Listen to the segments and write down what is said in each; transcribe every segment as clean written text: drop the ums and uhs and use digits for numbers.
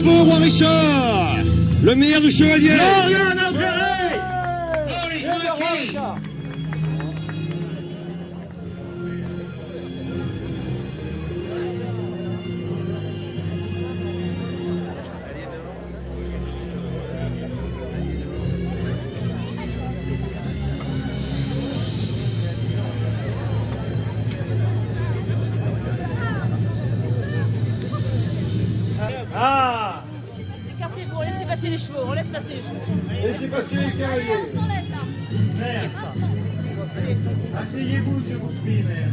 bon roi Richard, le meilleur du chevalier. Ah! Écartez-vous, laissez passer les chevaux, on laisse passer les chevaux. Laissez passer les cavaliers. Mère, asseyez-vous, je vous prie, mère.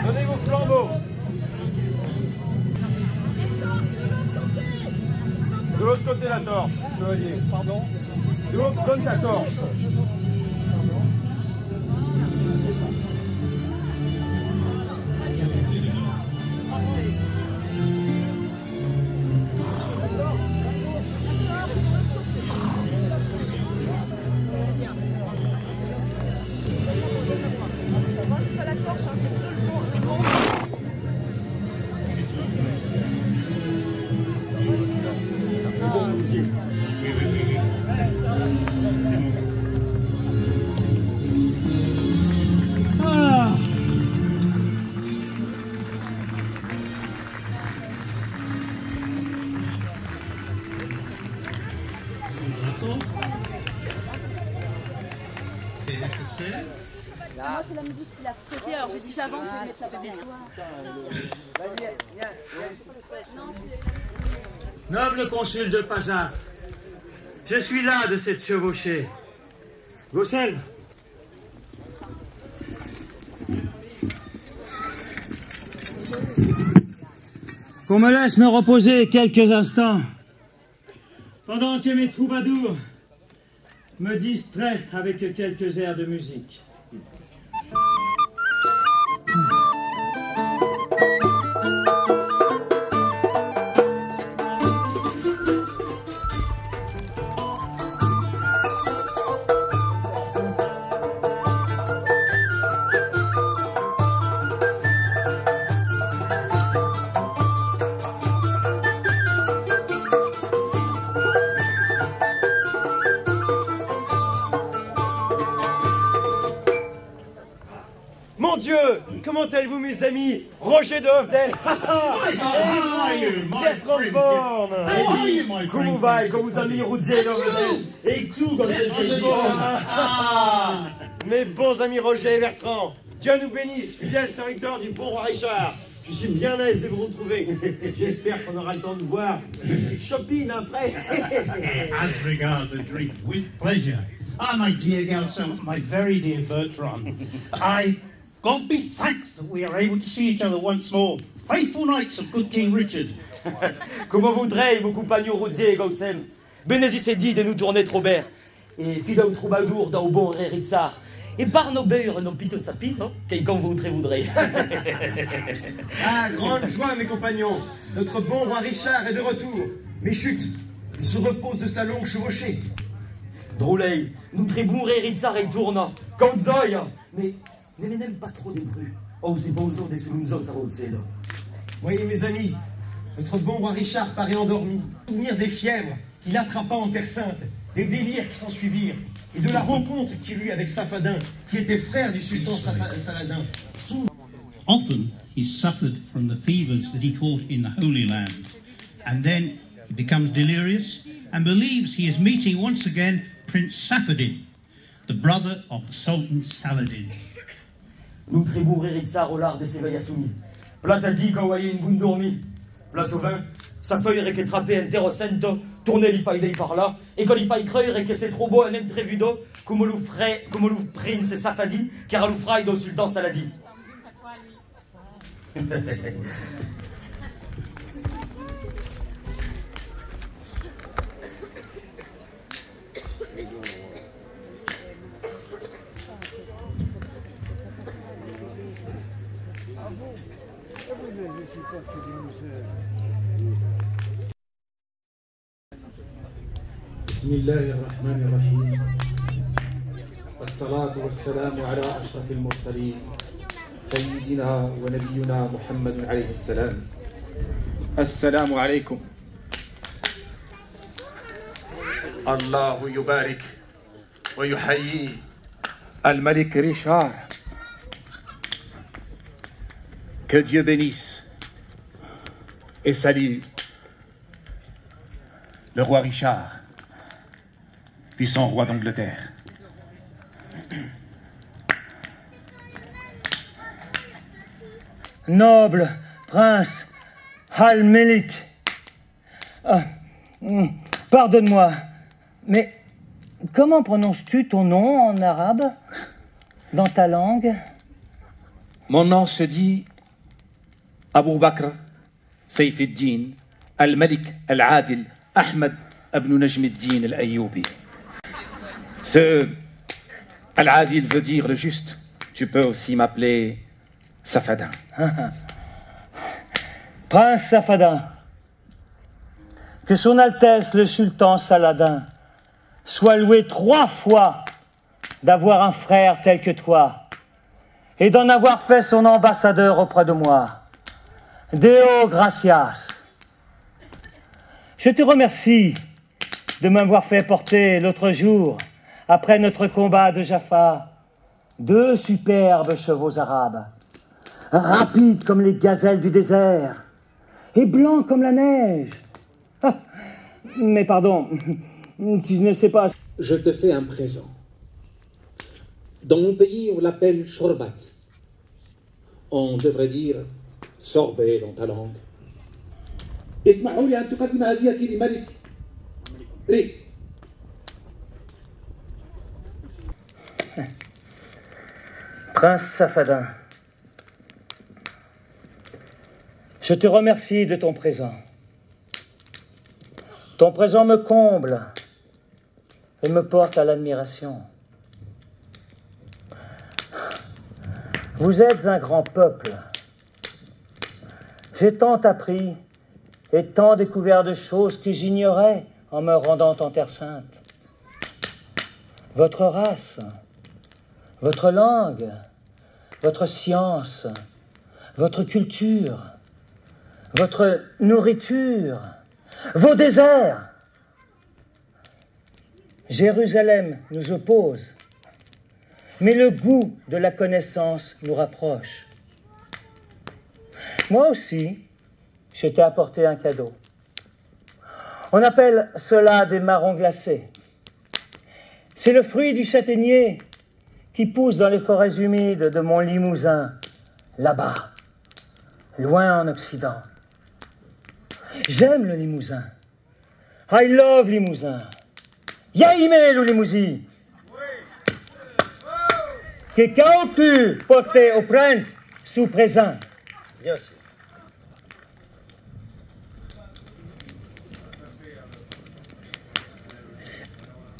Donnez vos flambeaux. De l'autre côté la torche, chevalier. Pardon. De l'autre, donne ta torche. Moi, c'est la musique qu'il a traitée, alors je dis qu'avant, je vais mettre la première. Noble consul de Pajas, je suis là de cette chevauchée. Gaucel. Qu'on me laisse me reposer quelques instants, pendant que mes troubadours me distraient avec quelques airs de musique. Mon Dieu, comment allez-vous mes amis? Roger de Hofden. Bertrand Born. Comment va? Comment vous amis Roger de Hofden? Et tout comme mes bons amis Roger et Bertrand, Dieu nous bénisse, fidèle serviteur du bon roi Richard. Je suis bien aise de vous retrouver. J'espère qu'on aura le temps de voir shopping après. As regards the drink, with pleasure. Ah, my dear Gelson, my very dear Bertrand, God be thanked that we are able to see each other once more. Faithful knights of good King Richard. Comme voudrait, mon compagnon Rozier et Gaussem. Bénézis dit de nous tourner Trobert. Et fidèle troubadour dans le bon Ritsar. Et par nos beurs, nos pitons de sapin, quelqu'un voudrait. Ah, grande joie, mes compagnons. Notre bon roi Richard est de retour. Mais chut, il se repose de sa longue chevauchée. Drôley, nous trébourré Ritsar et tourna. Comme Zoya. Mais n'aime pas trop des bruits. Oh, c'est bon, des sous-nous ça va au cèdre. Voyez, mes amis, notre bon roi Richard paraît endormi. Souvenir des fièvres qu'il attrapa en Terre Sainte, des délires qui s'en suivirent, et de la rencontre qu'il eut avec Safadin, qui était frère du sultan Saladin. Often he suffered from the fevers that he caught in the Holy Land, and then he becomes delirious and believes he is meeting once again Prince Safadin, the brother of the Sultan Saladin. Nous trébourré Ritsar au lard de ses veilles à soumis. Plat a dit qu'on voyait une boune dormie. Place au vin, sa feuille est trappée un terrocento, tourner l'iffaille par là, et quand l'iffaille creuille et que c'est trop beau un entrevudo, comme le prince Safadi, car le fraille do sultan Saladi. بسم الله الرحمن الرحيم والصلاة والسلام على أشرف المرسلين سيدنا ونبينا محمد عليه السلام. السلام عليكم. الله يبارك ويحيي الملك ريشار. Que Dieu bénisse et salue le roi Richard, puissant roi d'Angleterre. Noble prince Al-Melik. Pardonne-moi, mais comment prononces-tu ton nom en arabe, dans ta langue? Mon nom se dit Abu Bakr Seyfuddin Al-Malik Al-Adil Ahmed ibn Najmuddin Al-Ayyubi. Ce Al-Adil veut dire le juste. Tu peux aussi m'appeler Safadin. Prince Safadin, que son Altesse le Sultan Saladin soit loué 3 fois d'avoir un frère tel que toi et d'en avoir fait son ambassadeur auprès de moi. Deo gracias. Je te remercie de m'avoir fait porter l'autre jour, après notre combat de Jaffa, 2 superbes chevaux arabes, rapides comme les gazelles du désert et blancs comme la neige. Ah, mais pardon, tu ne sais pas. Je te fais un présent. Dans mon pays, on l'appelle shorbat. On devrait dire sorbet dans ta langue. اسمحوا لي أن تقدم هديتي لملك ريك. Prince Safadin, je te remercie de ton présent. Ton présent me comble et me porte à l'admiration. Vous êtes un grand peuple. J'ai tant appris et tant découvert de choses que j'ignorais en me rendant en Terre Sainte. Votre race, votre langue, votre science, votre culture, votre nourriture, vos déserts. Jérusalem nous oppose, mais le goût de la connaissance nous rapproche. Moi aussi, je t'ai apporté un cadeau. On appelle cela des marrons glacés. C'est le fruit du châtaignier qui pousse dans les forêts humides de mon Limousin, là-bas, loin en Occident. J'aime le Limousin. I love Limousin. Yaïmé le Limousin. Que qu'as-tu porté au prince sous présent? Bien sûr.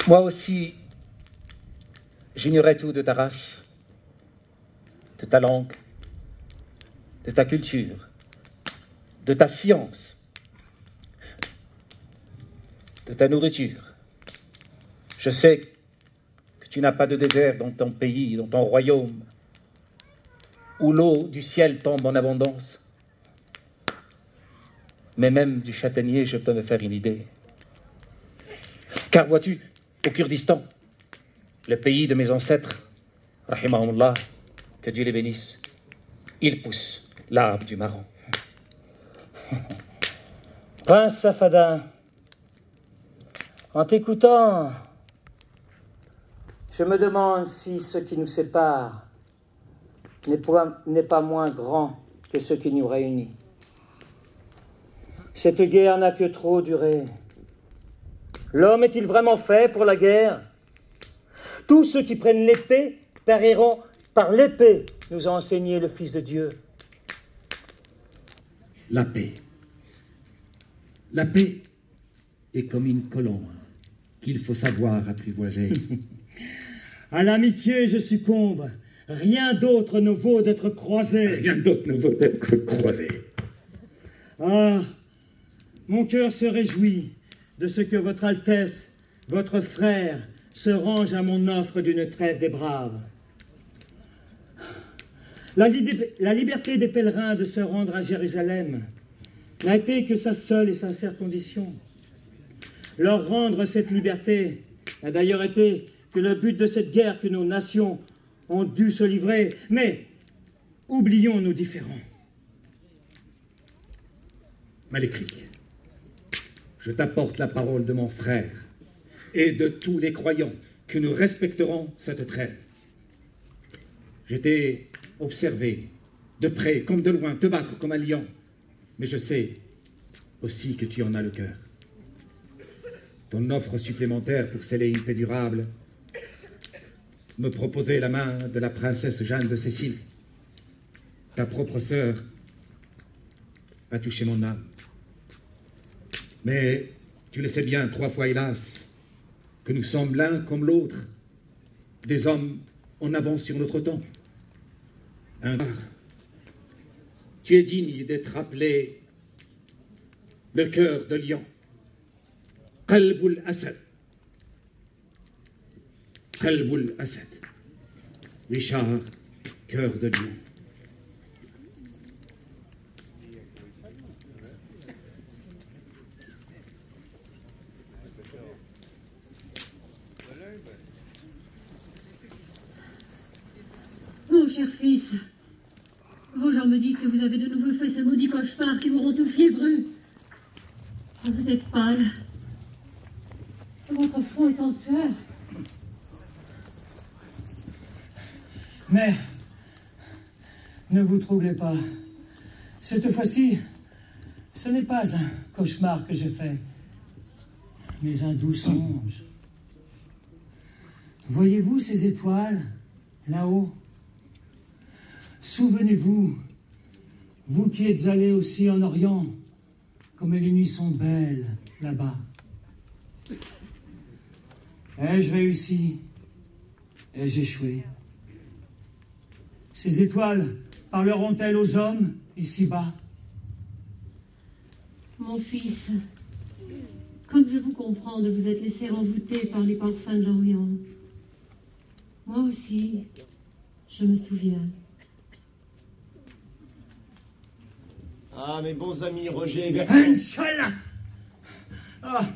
Moi aussi, j'ignorais tout de ta race, de ta langue, de ta culture, de ta science, de ta nourriture. Je sais que tu n'as pas de désert dans ton pays, dans ton royaume, où l'eau du ciel tombe en abondance. Mais même du châtaignier, je peux me faire une idée. Car vois-tu, au Kurdistan, le pays de mes ancêtres, rahimahumullah, que Dieu les bénisse, il pousse l'arbre du marron. Prince Safadin, en t'écoutant, je me demande si ce qui nous sépare n'est pas moins grand que ce qui nous réunit. Cette guerre n'a que trop duré. L'homme est-il vraiment fait pour la guerre? Tous ceux qui prennent l'épée périront par l'épée, nous a enseigné le Fils de Dieu. La paix. La paix est comme une colombe qu'il faut savoir apprivoiser. À l'amitié, je succombe. Rien d'autre ne vaut d'être croisé. Rien d'autre ne vaut d'être croisé. Ah, mon cœur se réjouit de ce que votre Altesse, votre frère, se range à mon offre d'une trêve des braves. La liberté des pèlerins de se rendre à Jérusalem n'a été que sa seule et sincère condition. Leur rendre cette liberté a d'ailleurs été que le but de cette guerre que nos nations ont dû se livrer. Mais oublions nos différends. Malécrique, je t'apporte la parole de mon frère et de tous les croyants que nous respecterons cette trêve. Je t'ai observé de près comme de loin, te battre comme un lion, mais je sais aussi que tu en as le cœur. Ton offre supplémentaire pour sceller une paix durable me proposait la main de la princesse Jeanne de Sicile. Ta propre sœur a touché mon âme. Mais tu le sais bien, 3 fois hélas, que nous sommes l'un comme l'autre, des hommes en avance sur notre temps. Tu es digne d'être appelé le cœur de lion. Qalbul Asad. Qalbul Asad. Richard, cœur de lion. Mon cher fils, vos gens me disent que vous avez de nouveau fait ce maudit cauchemar qui vous rend tout fiévreux. Vous êtes pâle. Votre front est en sueur. Mais ne vous troublez pas. Cette fois-ci, ce n'est pas un cauchemar que je fais, mais un doux songe. Voyez-vous ces étoiles, là-haut? Souvenez-vous, vous qui êtes allés aussi en Orient, comme les nuits sont belles là-bas. Ai-je réussi? Ai-je échoué? Ces étoiles parleront-elles aux hommes ici-bas? Mon fils, comme je vous comprends de vous être laissé envoûter par les parfums de l'Orient. Moi aussi, je me souviens. Ah, mes bons amis Roger et Bertrand. Inch'Allah! Ah,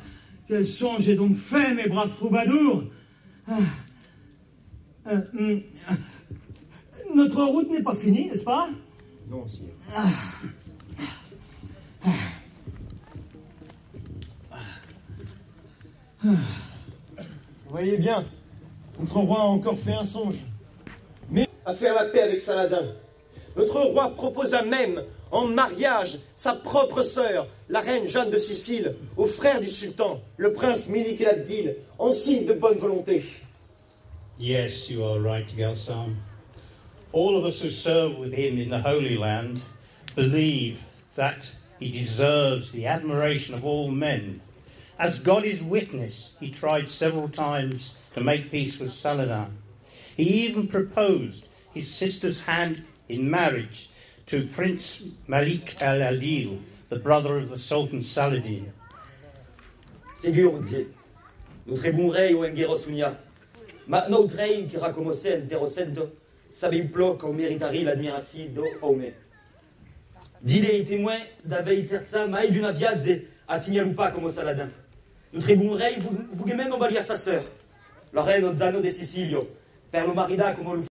quel songe j'ai donc fait, mes braves troubadours! Notre route n'est pas finie, n'est-ce pas? Non, sire. Vous voyez bien, notre roi a encore fait un songe. Mais à faire la paix avec Saladin. Notre roi proposa même en mariage sa propre sœur, la reine Jeanne de Sicile, au frère du sultan, le prince Melik el Abdil, en signe de bonne volonté. Yes, you are right, Galsam. All of us who serve with him in the Holy Land believe that he deserves the admiration of all men. As God is witness, he tried several times to make peace with Saladin. He even proposed his sister's hand in marriage to Prince Malik al-Adil, the brother of the Sultan Saladin. Ségur, dit, nous trebun rei o enguerrosunia. Ma notre rei qui racomose interocendo, sabe plo qu'au méritari l'admiration do aume. Dile i témoin d'avei terza mai d'une aviadze a signalu pas comme Saladin. Nous trebun rei vous même envalier sa sœur, la reine Ozzano de Sicilio, per lo marida comme